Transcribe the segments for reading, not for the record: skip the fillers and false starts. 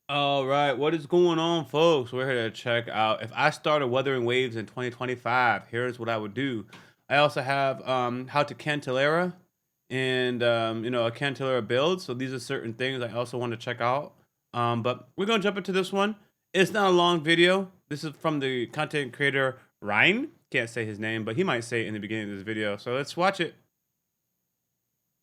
All right, what is going on, folks? We're here to check out if I started Wuthering Waves in 2025. Here's what I would do. I also have how to Cantilera and a Cantilera build. So these are certain things I also want to check out. But we're gonna jump into this one. It's not a long video. This is from the content creator Ryan. Can't say his name, but he might say it in the beginning of this video. So let's watch it.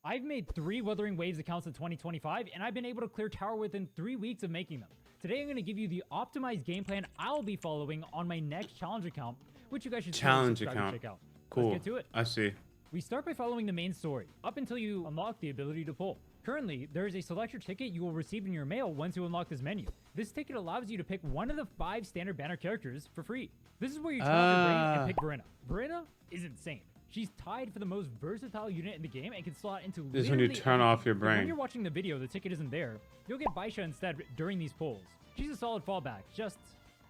I've made 3 Wuthering Waves accounts in 2025, and I've been able to clear tower within 3 weeks of making them. Today I'm going to give you the optimized game plan I'll be following on my next challenge account, which you guys should Challenge account. check out. Cool. Let's get to it. I see. We start by following the main story, up until you unlock the ability to pull. Currently, there is a select your ticket you will receive in your mail once you unlock this menu. This ticket allows you to pick one of the 5 standard banner characters for free. This is where you turn off your brain and pick Verena. Verena is insane. She's tied for the most versatile unit in the game and can slot into This is when you turn off your brain. When you're watching the video, the ticket isn't there. You'll get Baisha instead during these polls. She's a solid fallback, just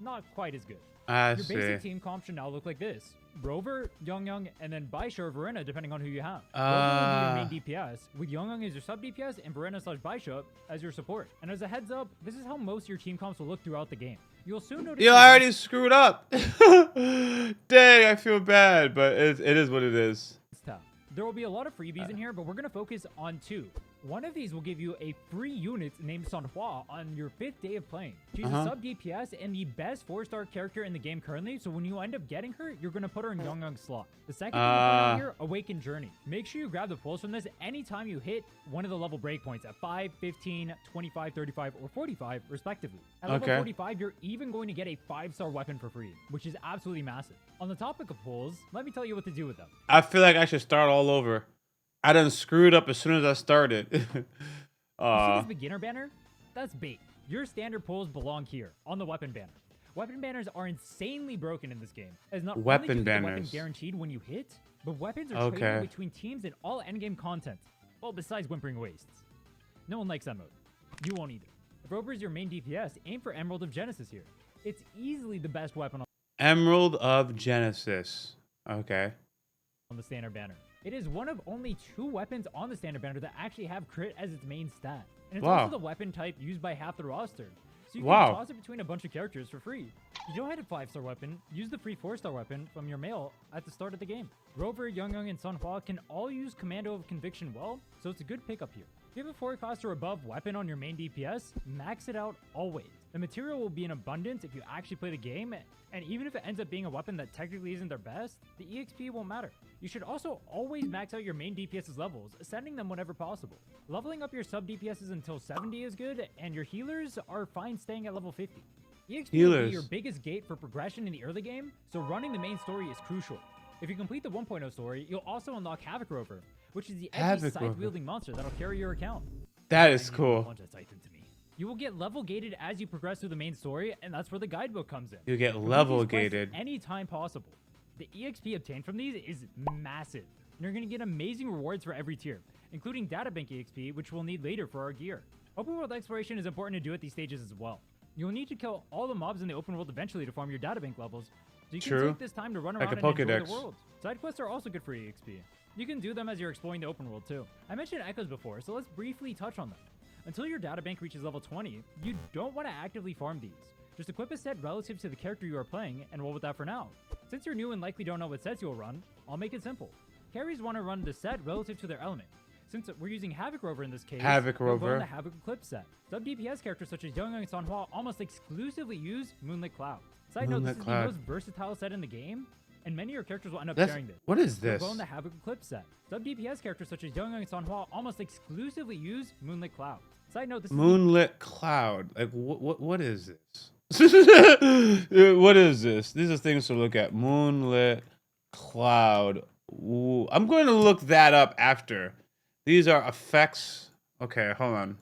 not quite as good. I Your see. basic team comp should now look like this. Rover, Young, and then Baisha or Verena, depending on who you have. Rover will be your main DPS, with Young as your sub DPS and Verena/Baisha as your support. And as a heads up, this is how most of your team comps will look throughout the game. You'll soon notice. Yo, I already screwed up. Dang, I feel bad, but it is what it is. Tab. There will be a lot of freebies in here, but we're going to focus on 2. One of these will give you a free unit named Sanhua on your 5th day of playing. She's a sub DPS and the best 4-star character in the game currently, so when you end up getting her, you're going to put her in Young's slot. The second thing to put on here, Awakened Journey. Make sure you grab the pulls from this anytime you hit one of the level breakpoints at 5, 15, 25, 35, or 45, respectively. At level 45, you're even going to get a 5-star weapon for free, which is absolutely massive. On the topic of pulls, let me tell you what to do with them. I feel like I should start all over. I done screwed up as soon as I started. You see this beginner banner? That's bait. Your standard pulls belong here, on the weapon banner. Weapon banners are insanely broken in this game, as not only do you get the weapon guaranteed when you hit, but weapons are traded between teams in all endgame content. Well, besides Whimpering Wastes. No one likes that mode. You won't either. If Rover is your main DPS, aim for Emerald of Genesis here. It's easily the best weapon on Emerald of Genesis. Okay. the standard banner. It is one of only 2 weapons on the standard banner that actually have crit as its main stat. And it's also the weapon type used by half the roster. So you can toss it between a bunch of characters for free. If you don't have a 5-star weapon, use the free 4-star weapon from your mail at the start of the game. Rover, Young, and Sunhua can all use Commando of Conviction well, so it's a good pickup here. If you have a 4-cost or above weapon on your main DPS, max it out always. The material will be in abundance if you actually play the game, and even if it ends up being a weapon that technically isn't their best, the EXP won't matter. You should also always max out your main DPS's levels, ascending them whenever possible. Leveling up your sub DPS's until 70 is good, and your healers are fine staying at level 50. EXP will be your biggest gate for progression in the early game, so running the main story is crucial. If you complete the 1.0 story, you'll also unlock Havoc Rover, which is the edgy scythe-wielding monster that'll carry your account. That is cool. You will get level gated as you progress through the main story, and that's where the guidebook comes in. You get level gated anytime possible. The EXP obtained from these is massive. And you're going to get amazing rewards for every tier, including databank EXP, which we'll need later for our gear. Open world exploration is important to do at these stages as well. You'll need to kill all the mobs in the open world eventually to farm your databank levels, so you can take this time to run around and enjoy the world. Side quests are also good for EXP. You can do them as you're exploring the open world too. I mentioned echoes before, so let's briefly touch on them. Until your databank reaches level 20, you don't want to actively farm these. Just equip a set relative to the character you are playing and roll with that for now. Since you're new and likely don't know what sets you'll run, I'll make it simple. Carries want to run the set relative to their element. Since we're using Havoc Rover in this case, we'll run the Havoc Eclipse set. Sub DPS characters such as Young and Sanhua almost exclusively use Moonlit Cloud. Side note, this is the most versatile set in the game, and many of your characters will end up sharing this. What is this? We'll go in the Havoc Eclipse set. Sub DPS characters such as Young and Sanhua almost exclusively use Moonlit Cloud. Side note, this Moonlit Cloud. Like what is this? What is this? These are things to look at. Moonlit Cloud. Ooh, I'm going to look that up after. These are effects. Okay, hold on.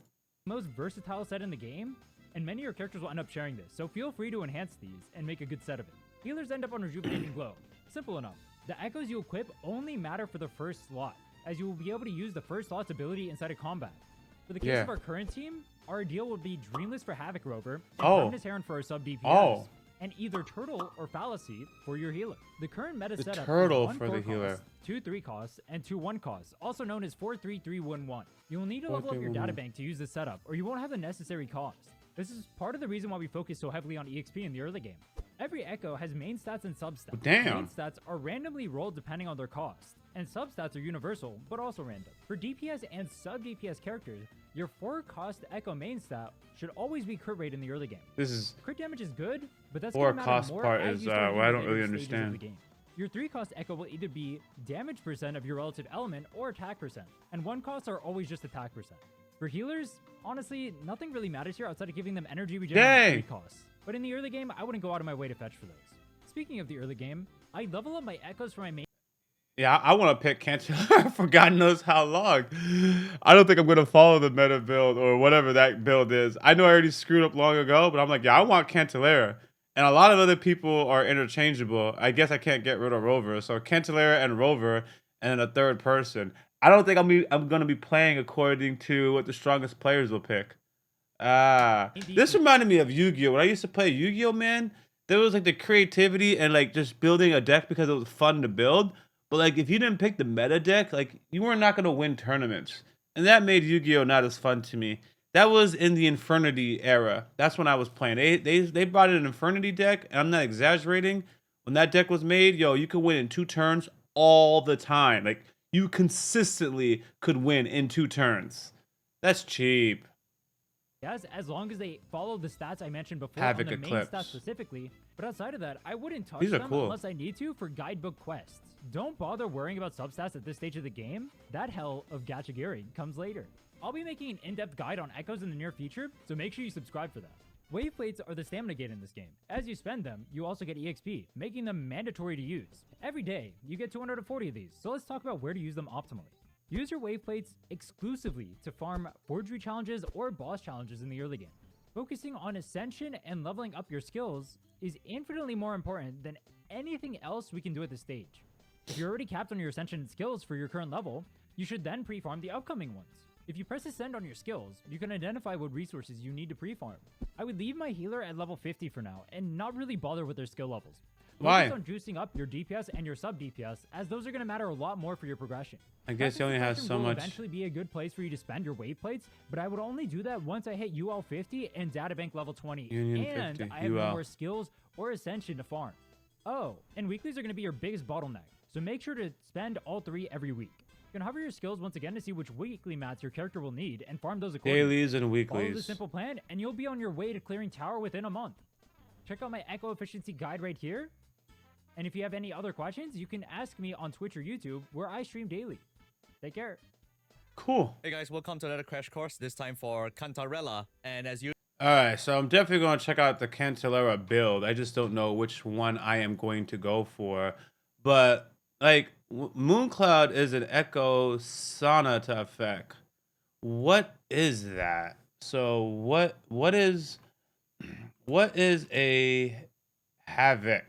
Most versatile set in the game, and many of your characters will end up sharing this, so feel free to enhance these and make a good set of it. Healers end up on Rejuvenating Glow. Simple enough. The echoes you equip only matter for the first slot, as you will be able to use the first slot's ability inside of combat. For the case of our current team, our deal would be Dreamless for Havoc Rover, and Darkness Heron for our sub DPS, and either Turtle or Fallacy for your healer. The current meta setup is 1 4 costs, 2 3 costs, and 2 1 costs, also known as 4 3 3 1 1. You will need to level up your databank to use this setup, or you won't have the necessary cost. This is part of the reason why we focus so heavily on EXP in the early game. Every Echo has main stats and sub-stats. Oh, damn. Main stats are randomly rolled depending on their cost, and sub-stats are universal, but also random. For DPS and sub-DPS characters, your 4-cost Echo main stat should always be crit rate in the early game. This is... Crit damage is good, but that's 4-cost part is what I don't really understand. Your 3-cost Echo will either be damage percent of your relative element or attack percent, and 1-costs are always just attack percent. For healers, honestly, nothing really matters here outside of giving them energy regen on 3 costs. But in the early game, I wouldn't go out of my way to fetch for those. Speaking of the early game, I level up my Echoes for my main... Yeah, I want to pick Cantelara for God knows how long. I don't think I'm going to follow the meta build or whatever that build is. I know I already screwed up long ago, but I'm like, yeah, I want Cantelara. And a lot of other people are interchangeable. I guess I can't get rid of Rover. So Cantelara and Rover and a third person. I don't think I'm going to be playing according to what the strongest players will pick. This reminded me of Yu-Gi-Oh! When I used to play Yu-Gi-Oh, man, there was like the creativity and like just building a deck because it was fun to build. But like if you didn't pick the meta deck, like you were not going to win tournaments. And that made Yu-Gi-Oh! Not as fun to me. That was in the Infernity era. That's when I was playing. They brought in an Infernity deck, and I'm not exaggerating. When that deck was made, yo, you could win in 2 turns all the time. Like you consistently could win in 2 turns. That's cheap. Yes, as long as they follow the stats I mentioned before Havoc on the Eclipse. main stats specifically. But outside of that, I wouldn't touch These are them cool. unless I need to for guidebook quests. Don't bother worrying about substats at this stage of the game. That hell of gachagiri comes later. I'll be making an in-depth guide on Echoes in the near future, so make sure you subscribe for that. Wave plates are the stamina gate in this game. As you spend them, you also get EXP, making them mandatory to use. Every day, you get 240 of these, so let's talk about where to use them optimally. Use your wave plates exclusively to farm forgery challenges or boss challenges in the early game. Focusing on ascension and leveling up your skills is infinitely more important than anything else we can do at this stage. If you're already capped on your ascension skills for your current level, you should then pre-farm the upcoming ones. If you press ascend on your skills, you can identify what resources you need to pre-farm. I would leave my healer at level 50 for now and not really bother with their skill levels. Why? Focus on juicing up your DPS and your sub DPS, as those are going to matter a lot more for your progression. I guess he only has so will much. Eventually be a good place for you to spend your wave plates, but I would only do that once I hit UL 50 and databank level 20, Union and 50, I have UL. no more skills or ascension to farm. Oh, and weeklies are going to be your biggest bottleneck, so make sure to spend all 3 every week. You can hover your skills once again to see which weekly mats your character will need and farm those accordingly. Dailies and Follow weeklies. the simple plan, and you'll be on your way to clearing tower within a month. Check out my Echo efficiency guide right here. And if you have any other questions, you can ask me on Twitch or YouTube, where I stream daily. Take care. Cool. Hey guys, welcome to another crash course, this time for Cantarella. And as you... Alright, so I'm definitely going to check out the Cantelara build. I just don't know which one I am going to go for. But, like, Mooncloud is an Echo Sonata effect. What is that? So, what is a Havoc?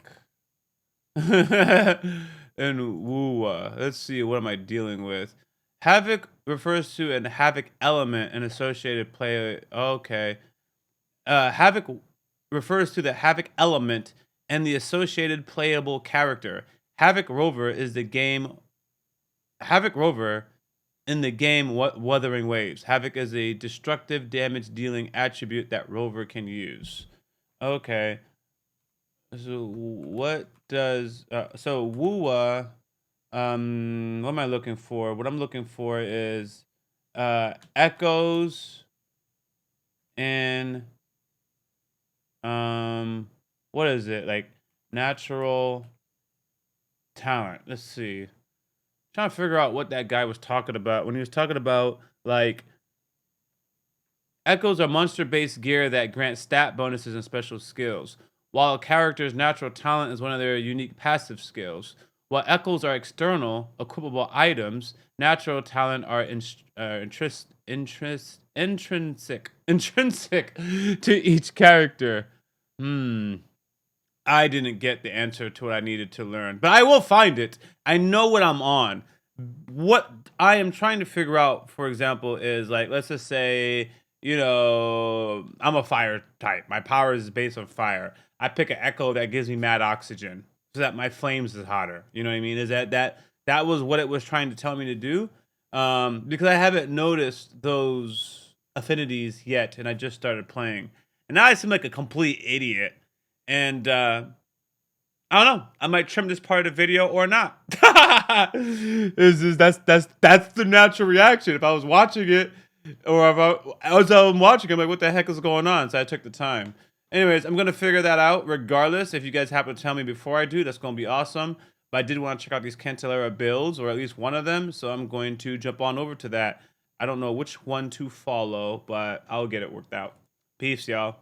And WUWA. Let's see, what am I dealing with? Havoc refers to an Havoc element and associated play. Okay. Havoc refers to the Havoc element and the associated playable character. Havoc Rover in the game Wuthering Waves. Havoc is a destructive damage dealing attribute that Rover can use. Okay. So what does so WUWA what am I looking for? What I'm looking for is echoes and what is it? Like natural talent. Let's see. Trying to figure out what that guy was talking about when he was talking about like echoes are monster-based gear that grant stat bonuses and special skills, while a character's natural talent is one of their unique passive skills. While echoes are external, equipable items, natural talent are intrinsic to each character. I didn't get the answer to what I needed to learn, but I will find it. I know what I'm on. What I am trying to figure out, for example, is like, let's just say, you know, I'm a fire type. My power is based on fire. I pick an echo that gives me mad oxygen so that my flames is hotter. You know what I mean? Is that was what it was trying to tell me to do? Because I haven't noticed those affinities yet, and I just started playing. And now I seem like a complete idiot. And I don't know. I might trim this part of the video or not. That's the natural reaction. If I was watching it, or if as I'm watching, I'm like, what the heck is going on? So I took the time. Anyways, I'm gonna figure that out regardless. If you guys happen to tell me before I do, that's gonna be awesome. But I did want to check out these Cantilera builds, or at least one of them. So I'm going to jump on over to that. I don't know which one to follow, but I'll get it worked out. Peace, y'all.